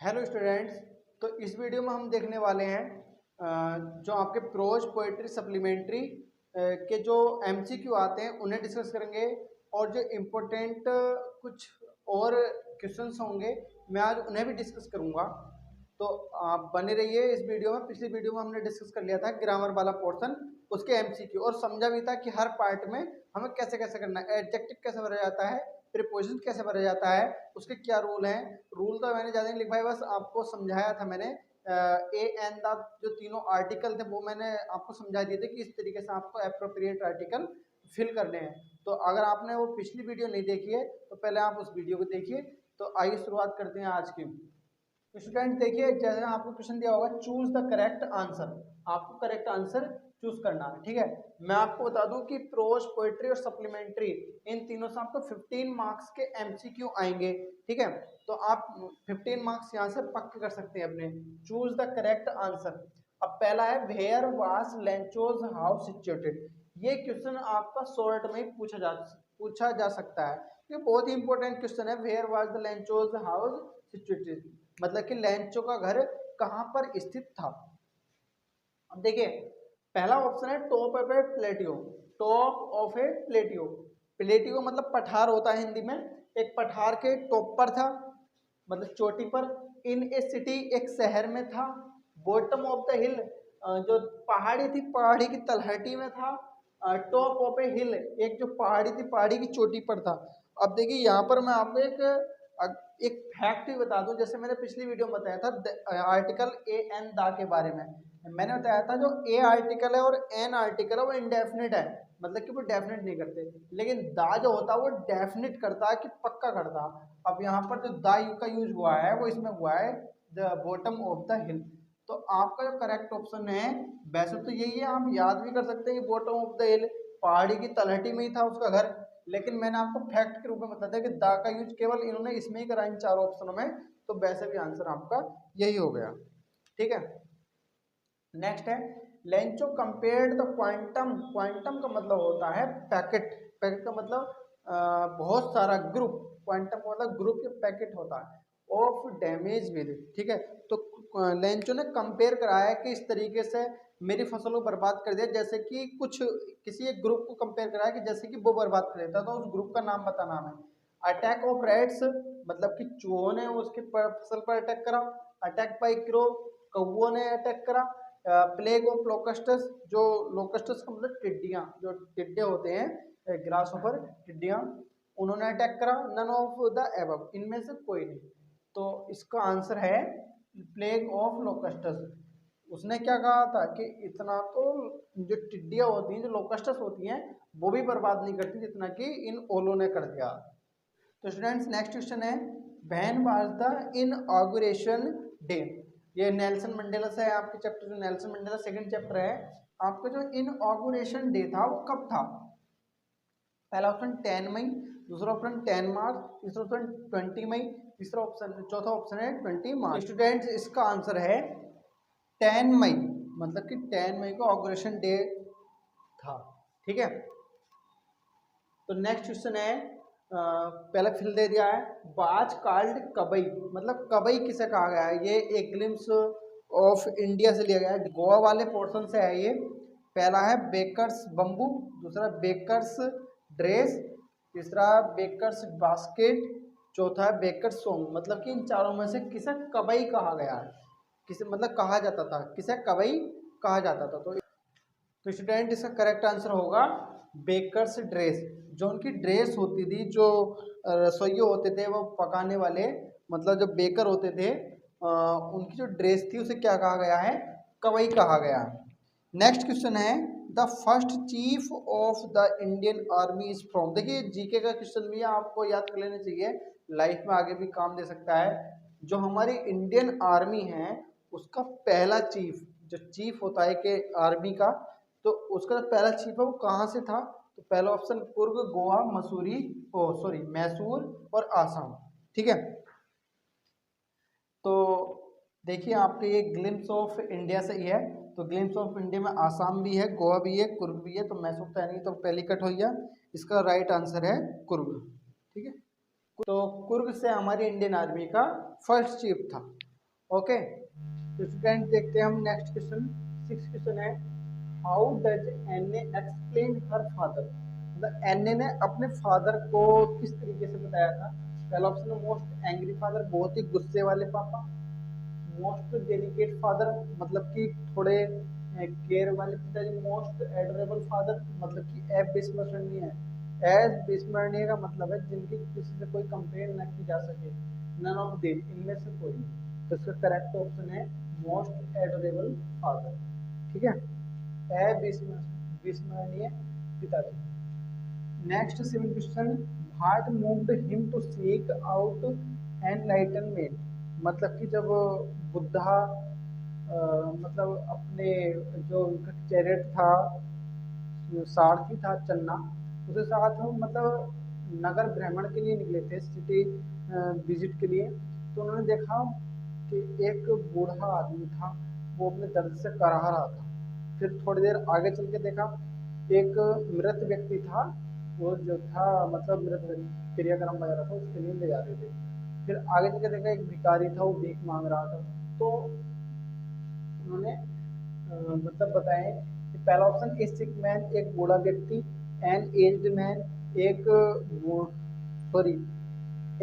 Hello students. तो इस video में हम देखने वाले हैं जो आपके प्रोज पोएट्री सप्लीमेंट्री के जो एमसीक्यू आते हैं उन्हें डिस्कस करेंगे और जो इम्पोर्टेंट कुछ और क्वेश्चंस होंगे मैं आज उन्हें भी डिस्कस करूंगा। तो आप बने रहिए इस वीडियो में। पिछली वीडियो में हमने डिस्कस कर लिया था ग्रामर वाला पोर्शन, उसके एमसीक्यू, और समझा भी था कि हर पार्ट में हमें कैसे कैसे करना है, एडजेक्टिव कैसे भरा जाता है, प्रीपोजिशन कैसे भरा जाता है, उसके क्या रूल हैं। रूल तो मैंने ज़्यादा नहीं लिखवाया, बस आपको समझाया था मैंने। ए एन द जो तीनों आर्टिकल थे वो मैंने आपको समझा दिए थे कि इस तरीके से आपको अप्रोप्रिएट आर्टिकल फिल करने हैं। तो अगर आपने वो पिछली वीडियो नहीं देखी है तो पहले आप उस वीडियो को देखिए। तो आइए शुरुआत करते हैं आज की। स्टूडेंट देखिए, जैसे आपको क्वेश्चन दिया होगा चूज द करेक्ट आंसर, आपको करेक्ट आंसर चूज करना है। ठीक है, मैं आपको बता दूं कि प्रोज, पोएट्री और सप्लीमेंट्री इन तीनों से आपको 15 मार्क्स के एमसीक्यू आएंगे। ठीक है, तो आप 15 मार्क्स यहाँ से पक्के कर सकते हैं अपने। Choose the correct answer. अब पहला है where was Lencho's house situated. ये क्वेश्चन आपका शॉर्ट में पूछा जा सकता है। ये बहुत ही इंपॉर्टेंट क्वेश्चन है। Where was the Lencho's house situated, मतलब कि लेंचो का घर कहां पर स्थित था। अब देखिए, पहला ऑप्शन है top of A प्लेटियो। Top of ए प्लेटियो, प्लेटियो मतलब पठार होता है हिंदी में। एक पठार के टॉप पर था, मतलब चोटी पर। इन ए सिटी, एक शहर में था। बॉटम ऑफ द हिल, जो पहाड़ी थी पहाड़ी की तलहटी में था। टॉप ऑफ ए हिल, एक जो पहाड़ी थी पहाड़ी की चोटी पर था। अब देखिए यहाँ पर मैं आपको एक फैक्ट भी बता दूं। जैसे मैंने पिछली वीडियो में बताया था आर्टिकल ए एन दा के बारे में। मैंने बताया था जो ए आर्टिकल है और एन आर्टिकल है वो इंडेफिनिट है, मतलब कि वो डेफिनेट नहीं करते। लेकिन दा जो होता है वो डेफिनेट करता है, कि पक्का करता है। अब यहाँ पर जो दा का यूज हुआ है वो इसमें हुआ है द बॉटम ऑफ द हिल। तो आपका जो करेक्ट ऑप्शन है वैसे तो यही है, आप याद भी कर सकते हैं कि बॉटम ऑफ द हिल पहाड़ी की तलहटी में ही था उसका घर। लेकिन मैंने आपको फैक्ट के रूप में बता दिया कि दा का यूज केवल इन्होंने इसमें ही करा, इन चारों ऑप्शनों में। तो वैसे भी आंसर आपका यही हो गया। ठीक है, नेक्स्ट है Lencho compared the quantum. Quantum का मतलब होता है पैकेट। पैकेट का मतलब बहुत सारा ग्रुप। क्वांटम का मतलब ग्रुप के पैकेट होता है ऑफ डैमेज विद। ठीक है, तो लेंचो ने कंपेयर कराया है कि इस तरीके से मेरी फसल को बर्बाद कर दिया, जैसे कि कुछ किसी एक ग्रुप को कंपेयर कराया कि जैसे कि वो बर्बाद कर देता, तो उस ग्रुप का नाम बताना है। अटैक ऑफ रैट्स, मतलब कि चूहों ने उसके फसल पर अटैक करा। अटैक बाई क्रो, कौओं ने अटैक करा। प्लेग ऑफ लोकस्टस, जो लोकस्टस का मतलब टिड्डियां, जो टिड्डे होते हैं ग्रास ऊपर टिड्डियां, उन्होंने अटैक करा। नन ऑफ द एबव, इनमें से कोई नहीं। तो इसका आंसर है प्लेग ऑफ लोकस्टस। उसने क्या कहा था कि इतना तो जो टिड्डियां होती हैं, जो लोकस्टस होती हैं, वो भी बर्बाद नहीं करती जितना कि इन ओलों ने कर दिया। तो स्टूडेंट्स नेक्स्ट क्वेश्चन है व्हेन वाज द इनऑगुरेशन डे। ये नेल्सन मंडेला से है आपके चैप्टर, जो नेल्सन मंडेला सेकंड चैप्टर है। आपका जो इनऑगुरेशन डे था वो कब था। पहला ऑप्शन 10 मई, दूसरा ऑप्शन 10 मार्च, तीसरा ऑप्शन 20 मई, तीसरा ऑप्शन, चौथा ऑप्शन है 20 मार्च। स्टूडेंट्स इसका आंसर है 10 मई, मतलब कि 10 मई को ऑगुरेशन डे था। ठीक है, तो नेक्स्ट क्वेश्चन है पहले फिल दे दिया है। बाज कार्ल्ड कबई, मतलब कबई किसे कहा गया है। ये एक ग्लिम्स ऑफ इंडिया से लिया गया है, गोवा वाले पोर्शन से है ये। पहला है बेकर्स बम्बू, दूसरा बेकर्स ड्रेस, तीसरा बेकर्स बास्केट, चौथा है बेकर्स सॉन्ग। मतलब कि इन चारों में से किसे कबई कहा गया है, किसे मतलब कहा जाता था, किसे कबई कहा जाता था। तो स्टूडेंट इसका करेक्ट आंसर होगा बेकर्स ड्रेस। जो उनकी ड्रेस होती थी, जो रसोइये होते थे वो पकाने वाले, मतलब जो बेकर होते थे, उनकी जो ड्रेस थी उसे क्या कहा गया है, कवई कहा गया है। नेक्स्ट क्वेश्चन है the first chief of the Indian army is from. देखिए जीके का क्वेश्चन भी है, आपको याद कर लेना चाहिए, लाइफ में आगे भी काम दे सकता है। जो हमारी इंडियन आर्मी है उसका पहला चीफ, जो चीफ होता है कि आर्मी का, तो उसका जो पहला चीफ है वो कहाँ से था। तो पहला ऑप्शन कुर्ग, गोवा, मसूरी, ओ सॉरी मैसूर और आसाम। ठीक है, तो देखिए आपके ये ग्लिम्स ऑफ इंडिया से ही है। तो ग्लिम्स ऑफ इंडिया में आसाम भी है, गोवा भी है, कुर्ग भी है। तो मैसूर तो नहीं, तो पहली कट हो गया। इसका राइट आंसर है कुर्ग। ठीक है, तो कुर्ग से हमारी इंडियन आर्मी का फर्स्ट चीफ था। ओके, तो स्टूडेंट देखते हैं हम नेक्स्ट क्वेश्चन। 6 क्वेश्चन है, how does N explain her father, मतलब एन ने अपने फादर को किस तरीके से बताया था। पहला ऑप्शन है मोस्ट एंग्री फादर, बहुत ही गुस्से वाले पापा। मोस्ट डेलिकेट फादर, मतलब कि थोड़े केयर वाले पिताजी। मोस्ट एडोरेबल फादर, मतलब कि अविस्मरणीय है। अविस्मरणीय का मतलब है जिनकी किसी से कोई कंपेयर न की जा सके। नन ऑफ दिस, इनमें से कोई नहीं। तो इसका करेक्ट ऑप्शन है मोस्ट एडोरेबल फादर। ठीक है, अविस्मरणीय पिताजी। Next 7 question, heart moved him to seek out enlightenment, मतलब कि जब बुद्धा मतलब अपने जो उनका चैरियट था, जो सारथी था चलना, उसके साथ वो मतलब नगर भ्रमण के लिए निकले थे, सिटी विजिट के लिए। तो उन्होंने देखा कि एक बूढ़ा आदमी था, वो अपने दर्द से कराह रहा था। फिर थोड़ी देर आगे चल के देखा, एक मृत व्यक्ति था, वो जो था मतलब मृत क्रियाक्रम वगैरह था उसके लिए ले जा रहे थे। फिर आगे चल के देखा एक भिखारी था, वो भीख मांग रहा था। तो उन्होंने मतलब बताएं कि पहला ऑप्शन ए सिक मैन, एक बूढ़ा व्यक्ति। एन एज्ड मैन, एक सॉरी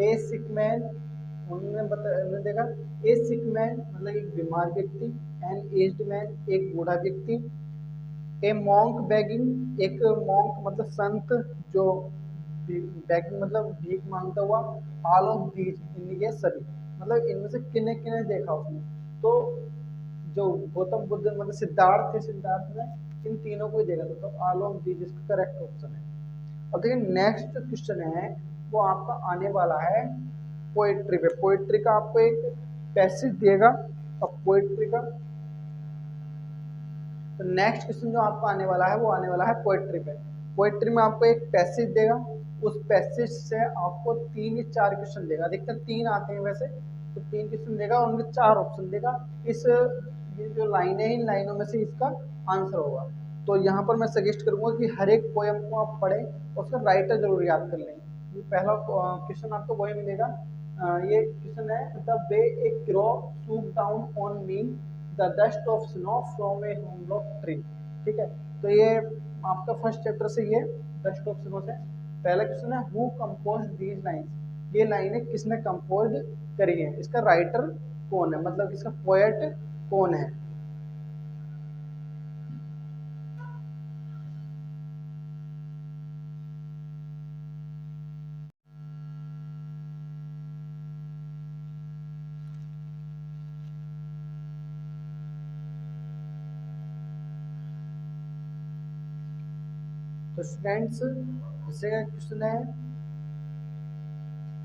ए सिक मैन, उन्होंने देखा ए सिक मैन मतलब एक बीमार व्यक्ति। एन एज्ड मैन, एक बूढ़ा व्यक्ति। ए मॉन्क बेगिंग, एक मॉन्क मतलब संत जो बेगिंग मतलब भीख मांगता हुआ। ऑल ऑफ दीज, इनमें ये सभी, मतलब इनमें से किन्ने किन्ने देखा उसने। तो जो गौतम बुद्ध मतलब सिद्धार्थ थे, सिद्धार्थ ने इन तीनों को ही देखा था। तो ऑल ऑफ दीज इसका करेक्ट ऑप्शन है। अब देखिए नेक्स्ट जो क्वेश्चन है वो आपका आने वाला है पोएट्री पे। पोएट्री का आपको एक पैसेज देगा, अब पोएट्री का। तो नेक्स्ट क्वेश्चन जो आपको आने वाला है वो आने वाला है पोएट्री पे। पोएट्री में आपको एक पैसेज देगा, उस पैसेज से आपको 3 या 4 क्वेश्चन देगा, अधिकतर 3 आते हैं वैसे। तो 3 क्वेश्चन देगा और उनके 4 ऑप्शन देगा। इस ये जो लाइन है, इन लाइनों में से इसका आंसर होगा। तो यहाँ पर मैं सजेस्ट करूंगा कि हर एक पोयम को आप पढ़ें और उसका राइटर जरूर याद कर लें। ये पहला क्वेश्चन आपको वही मिलेगा। ये क्वेश्चन है, the way a crow shook down on me the dust of snow from a hemlock tree. ठीक है, तो ये आपका फर्स्ट चैप्टर से ये डस्ट ऑफ स्नो से पहला क्वेश्चन है, हु कंपोज दीज लाइन्स, ये लाइनें किसने कंपोज करी है, इसका राइटर कौन है, मतलब इसका पोएट कौन है। तो स्टूडेंट्स इससे क्वेश्चन है,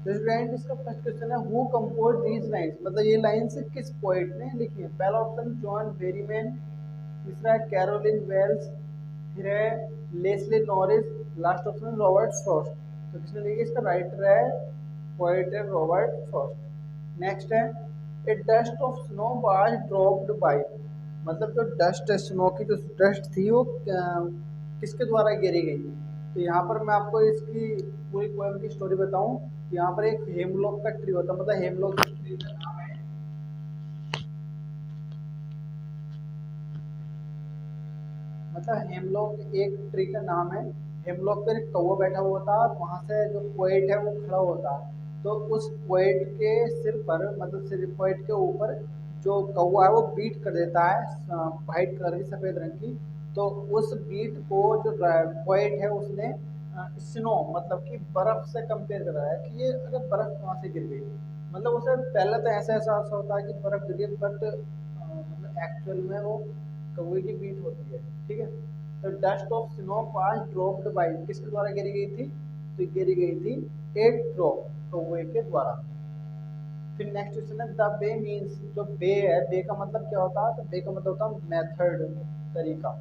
तो स्टूडेंट इसका फर्स्ट क्वेश्चन है, हु कंपोज दीज लाइंस, मतलब ये लाइंस किस पोएट ने लिखी है। पहला ऑप्शन जॉन बेरीमैन, तीसरा है कैरोलिन वेल्स, फिर है Leslie Norris, last option Robert Frost. तो किसने लिखी, इसका राइटर है पोएट है रॉबर्ट फ्रॉस्ट। नेक्स्ट है, a dust of snow was dropped by, मतलब जो डस्ट है स्नो की जो डस्ट थी वो किसके द्वारा गिरी गई। तो यहाँ पर मैं आपको इसकी पूरी पोएम की स्टोरी बताऊं। यहाँ पर एक हेमलॉक का ट्री होता है, मतलब हेमलॉक ट्री का नाम है, मतलब हेमलॉक एक ट्री का नाम है। हेमलॉक पर एक कौवा बैठा हुआ था, वहां से जो पोएट है वो खड़ा होता है। तो उस पोएट के सिर पर, मतलब सिर पोएट के ऊपर जो कौवा है वो बीट कर देता है वाइट कलर की, सफेद रंग की। तो उस बीट को जो पोएट है उसने स्नो मतलब कि बर्फ से कंपेयर करा है कि ये अगर बर्फ कहाँ से गिर गई। मतलब उसे पहले तो ऐसा एहसास होता है कि बर्फ गिरी, बट मतलब एक्चुअल में वो कौवे की बीट होती है। ठीक है, तो dust of snow pass dropped by किसके द्वारा गिरी गई थी, तो गिरी गई थी एक ड्रॉप कौवे के द्वारा। फिर नेक्स्ट क्वेश्चन है, द बे मीन्स, जो बे है, बे का मतलब क्या होता है, तो बे का मतलब होता है मेथड, तरीका।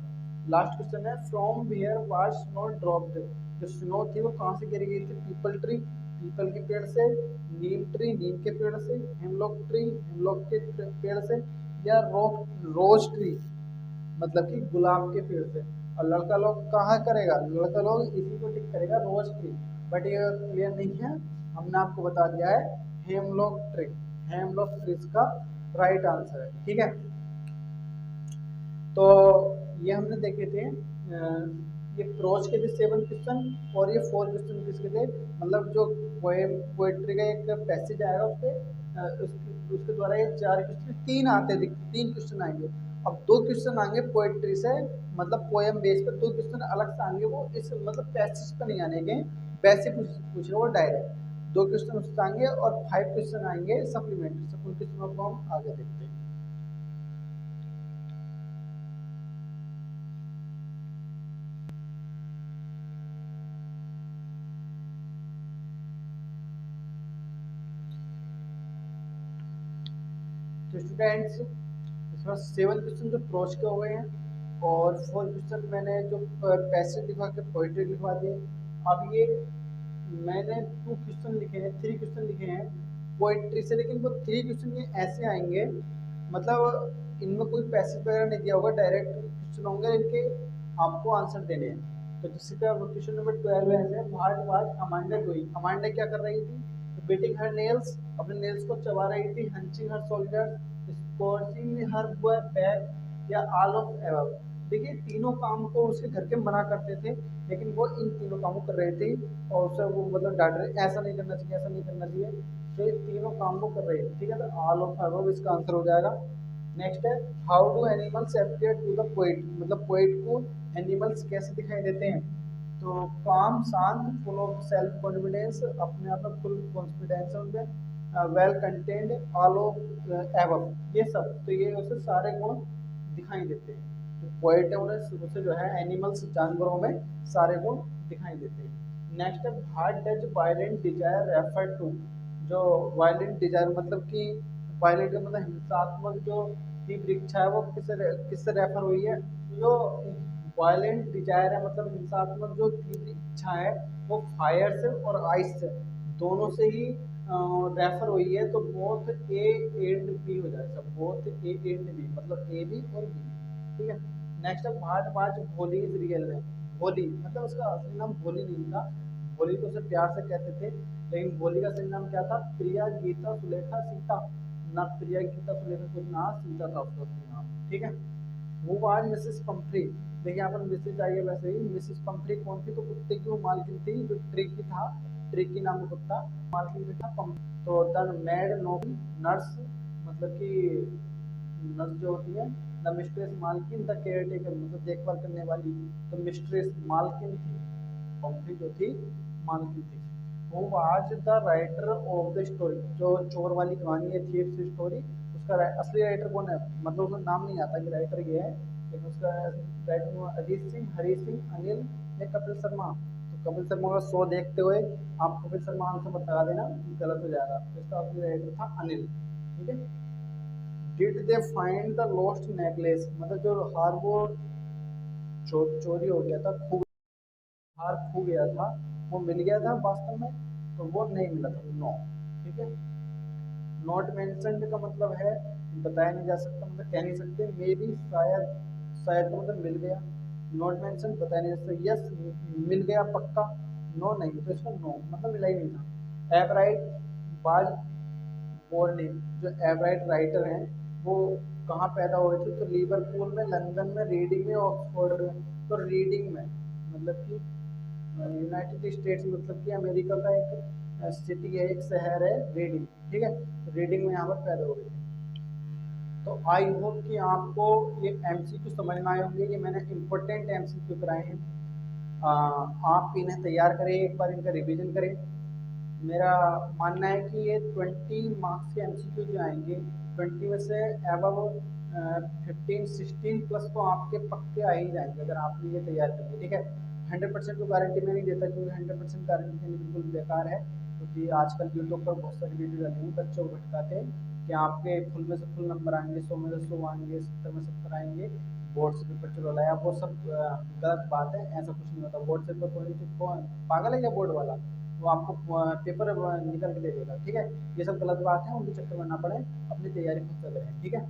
लास्ट क्वेश्चन है, from where was snow dropped, जो स्नो थी वो कहाँ से गिरी गई थी, पीपल ट्री, पीपल के पेड़ से, नीम ट्री, नीम के पेड़ से, हेमलॉक ट्री, हेमलॉक के पेड़ से, या रोज ट्री मतलब कि गुलाब के पेड़ से। और लड़का लोग कहाँ करेगा, लड़का लोग इसी को टिक करेगा, रोज ट्री। बट ये क्लियर नहीं है, हमने आपको बता दिया है हेमलॉक ट्री। हेमलॉक ट्री का राइट आंसर है। ठीक है, तो ये हमने देखे थे ये प्रोज के थे 7 क्वेश्चन और ये 4 क्वेश्चन किसके थे, मतलब जो पोएट्री का एक पैसेज आएगा उसके उसके द्वारा ये 4 क्वेश्चन, 3 आते थे, 3 क्वेश्चन आएंगे। अब 2 क्वेश्चन आएंगे पोएट्री से, मतलब पोएम बेस पे 2 क्वेश्चन अलग से आएंगे, वो इस मतलब पैसेज पे नहीं आने के, वैसे पूछे वो डायरेक्ट 2 क्वेश्चन उससे आएंगे और 5 क्वेश्चन आएंगे सप्लीमेंट्री से। उन क्वेश्चनों को हम आगे देखते हैं। तो स्टूडेंट्स इस बार 7 क्वेश्चन जो प्रोज के हो गए हैं और 4 क्वेश्चन मैंने जो पैसेज लिखवा के पोइट्री लिखवा दिए। अब ये मैंने 2 क्वेश्चन लिखे हैं, 3 क्वेश्चन लिखे हैं पोइट्री से, लेकिन वो 3 क्वेश्चन ये ऐसे आएंगे, मतलब इनमें कोई पैसेज वगैरह नहीं दिया होगा, डायरेक्ट क्वेश्चन होंगे इनके, आपको आंसर देने हैं। तो जिससे क्या क्वेश्चन नंबर 12 है, भाट भाट अमांडा डूइंग, अमांडा क्या कर रही थी, बिटिंग हर नेल्स, अपने नेल्स को चबा रही थी, हंचिंग हर शोल्डर, स्कोर्चिंग हर बैक, या ऑल ऑफ एबव। देखिए तीनों काम को उसके घर के मना करते थे, लेकिन वो इन तीनों कामों कर रही थी और उसे वो मतलब डांट रहे, ऐसा नहीं करना चाहिए, ऐसा नहीं करना चाहिए, तो ये तीनों काम वो कर रही थी। ठीक है, तो ऑल ऑफ एबव इसका आंसर हो जाएगा। नेक्स्ट है, how do animals appear to the poet, मतलब पोइट को एनिमल्स कैसे दिखाई देते हैं, तो काम, शांत, फुल ऑफ सेल्फ कॉन्फिडेंस, अपने आप में फुल कॉन्फिडेंस है उनमें, well contained, all of above, ये सब, तो ये उसे सारे गुण दिखाई देते हैं। जो पोइट है उन्हें शुरू से जो है एनिमल्स, जानवरों में सारे गुण दिखाई देते हैं। नेक्स्ट है, what does violent desire refer to, जो वायलेंट डिजायर मतलब कि वायलेंट का मतलब हिंसात्मक जो तीव्र इच्छा है वो किससे रेफर हुई है, जो वायलेंट डिजायर है मतलब हिंसात्मक जो तीव्र इच्छा है वो फायर से और आइस से दोनों से ही रेफर हुई है, तो बोथ ए एंड बी हो जाएगा, बोथ ए एंड बी, मतलब ए बी और बी। ठीक है, नेक्स्ट है, भाट भाट भोली इज रियल है, भोली मतलब उसका असली नाम भोली नहीं था, भोली तो उसे प्यार से कहते थे, लेकिन भोली का सही नाम क्या था, प्रिया गीता सुलेखा सीता, ना प्रिया गीता सुलेखा कुछ ना, सीता था उसका असली नाम। ठीक है, वो आज मिसेस पंफ्री, देखिए यहाँ पर मिसेज आई है, वैसे ही मिसेस पंफ्री कौन थी, तो कुत्ते की वो मालकिन थी, जो ट्रिकी था, ट्रिकी नाम का कुत्ता, मालकिन भी था पंफ्री। तो द मैड नोबल नर्स, मतलब कि नर्स जो होती है, द मिस्ट्रेस मालकिन, द केयर टेकर मतलब देखभाल करने वाली, तो मिस्ट्रेस मालकिन थी, पंफ्री जो थी मालकिन थी। वो आज the writer of the story, जो चोर वाली कहानी है, थीव्स स्टोरी, उसका असली राइटर कौन है, मतलब उसका नाम नहीं आता कि राइटर ये है, लेकिन उसका राइटर अजीत सिंह, हरी सिंह, अनिल या कपिल शर्मा। तो कपिल शर्मा का शो देखते हुए आप कपिल शर्मा आंसर बता देना, गलत हो जाएगा, तो इसका असली राइटर था अनिल। ठीक है, did they find the lost necklace, मतलब जो हार वो चोरी हो गया था, हार खो गया था, वो मिल गया था वास्तव में, तो वो नहीं मिला था, नो। ठीक है, नॉट मेंशन्ड का मतलब है बताया नहीं जा सकता, मतलब कह नहीं सकते, मे बी शायद, शायद का मतलब मिल गया, नॉट मेंशन बताया नहीं जा सकता, यस मिल गया पक्का, नो नहीं, तो इसका नो मतलब मिला ही नहीं था। एवराइट बाज बोर्निंग, जो एवराइट राइटर हैं वो कहाँ पैदा हुए थे, तो लिवरपूल में, लंदन में, रीडिंग में, ऑक्सफोर्ड में। तो रीडिंग में मतलब कि यूनाइटेड स्टेट्स मतलब कि अमेरिका का एक सिटी है, एक शहर है रीडिंग। ठीक है, तो रीडिंग में यहाँ पर पैदा हुए थे। तो आई होप कि आपको ये एमसीक्यू समझ में आए होंगे, ये मैंने इम्पोर्टेंट एमसीक्यू कराए हैं। आप इन्हें तैयार करें, एक बार इनका रिवीजन करें। मेरा मानना है कि ये 20 मार्क्स के एमसीक्यू जो आएंगे, 20 में से एबव 15-16 प्लस तो आपके पक्के आ ही जाएंगे अगर आपने ये तैयार कर लिया। ठीक है, 100% तो गारंटी मैं नहीं देता, क्योंकि 100% गारंटी देनी बिल्कुल बेकार है, क्योंकि आजकल यूट्यूब पर बहुत सारी वीडियो डाली हैं बच्चों को भटकाते हैं कि आपके फुल में से फुल नंबर आएंगे, 100 में से 100 आएंगे, 70 में 70 आएंगे, बोर्ड से पेपर चलो लाया, वो सब गलत बात है, ऐसा कुछ नहीं होता। बोर्ड से पेपर थोड़ी पागल है क्या बोर्ड वाला, वो आपको पेपर निकल के दे देगा। ठीक है, ये सब गलत बात है, उनके चक्कर में ना पड़े, अपनी तैयारी खुद कर रहे हैं। ठीक है,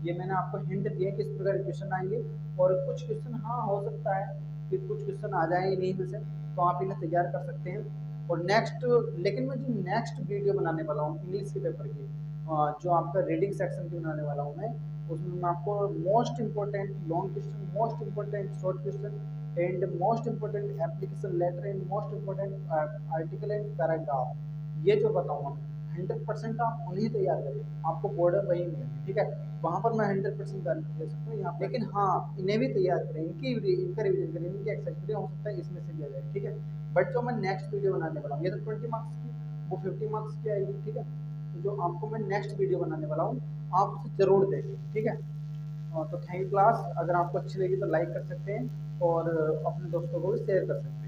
ये मैंने आपको हिंट दिया किस प्रकार के क्वेश्चन आएंगे, और कुछ क्वेश्चन हाँ हो सकता है कि कुछ क्वेश्चन आ जाए इन्हीं में से, तो आप इन्हें तैयार कर सकते हैं। और नेक्स्ट, लेकिन मैं जो नेक्स्ट वीडियो बनाने वाला हूँ इंग्लिश के पेपर की, जो आपका रीडिंग सेक्शन की बनाने वाला हूँ मैं, उसमें मैं आपको most important long question, most important short question and most important application letter and most important article and paragraph, ये जो बताऊंगा मैं 100% आप उन्हें तैयार करें, आपको बॉर्डर वही मिलेंगे, ठीक है। वहां पर मैं 100% गारंटी दे सकता हूँ यहाँ पर, लेकिन हाँ इन्हें भी तैयार करें, इनका रिविजन करें, इनकी एक्सरसाइज हो सकता है इसमें से भी आ जाए, ठीक है। बट जो मैं नेक्स्ट वीडियो बनाने वाला हूँ, ये तो 20 मार्क्स की, वो 50 मार्क्स की आएगी, ठीक है। तो जो आपको मैं नेक्स्ट वीडियो बनाने वाला हूँ, आप उसे जरूर देखें, ठीक है। तो थैंक यू क्लास, अगर आपको अच्छी लगी तो लाइक कर सकते हैं और अपने दोस्तों को भी शेयर कर सकते हैं।